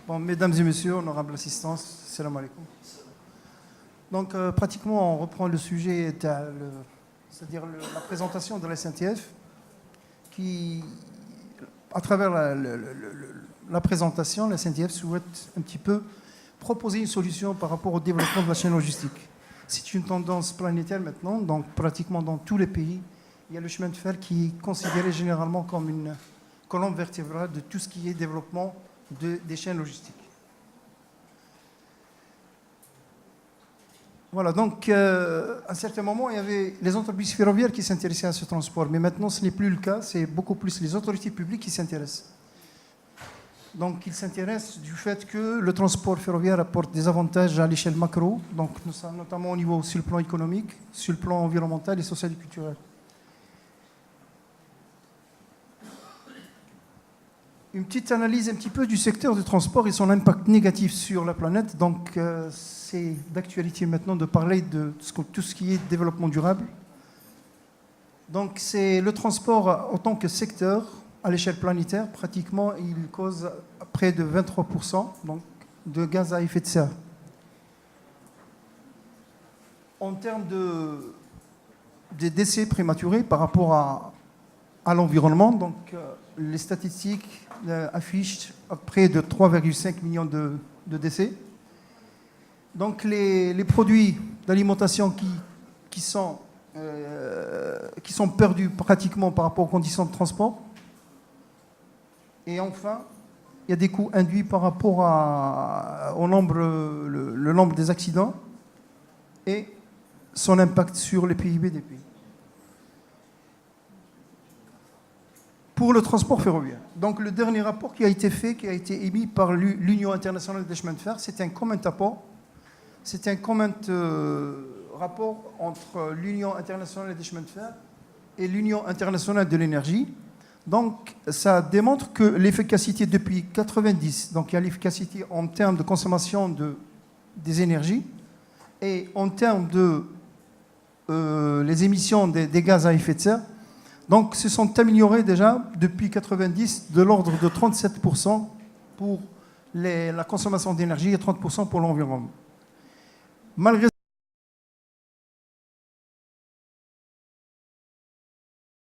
Bon, mesdames et messieurs, honorable assistance, salam alaikum. Donc, pratiquement, on reprend le sujet, c'est-à-dire la présentation de la SNTF, qui, à travers la présentation, la SNTF souhaite un petit peu proposer une solution par rapport au développement de la chaîne logistique. C'est une tendance planétaire maintenant, donc pratiquement dans tous les pays, il y a le chemin de fer qui est considéré généralement comme une colonne vertébrale de tout ce qui est développement des chaînes logistiques. Voilà, donc à un certain moment, il y avait les entreprises ferroviaires qui s'intéressaient à ce transport, mais maintenant ce n'est plus le cas, c'est beaucoup plus les autorités publiques qui s'intéressent. Donc ils s'intéressent du fait que le transport ferroviaire apporte des avantages à l'échelle macro, donc notamment au niveau sur le plan économique, sur le plan environnemental et social et culturel. Une petite analyse un petit peu du secteur du transport et son impact négatif sur la planète. Donc, c'est d'actualité maintenant de parler de tout ce qui est développement durable. Donc, c'est le transport en tant que secteur à l'échelle planétaire. Pratiquement, il cause près de 23% donc, de gaz à effet de serre. En termes de décès prématurés par rapport à l'environnement, donc les statistiques affichent près de 3,5 millions de décès. Donc les produits d'alimentation qui sont perdus pratiquement par rapport aux conditions de transport. Et enfin, il y a des coûts induits par rapport au le nombre des accidents et son impact sur les PIB des pays. Pour le transport ferroviaire. Donc le dernier rapport qui a été fait, qui a été émis par l'Union internationale des chemins de fer, c'est un comment rapport. C'est un comment rapport entre l'Union internationale des chemins de fer et l'Union internationale de l'énergie. Donc ça démontre que l'efficacité depuis 90, donc il y a l'efficacité en termes de consommation des énergies et en termes de les émissions des gaz à effet de serre. Donc, se sont améliorés déjà depuis 90 de l'ordre de 37% pour la consommation d'énergie et 30% pour l'environnement. Malgré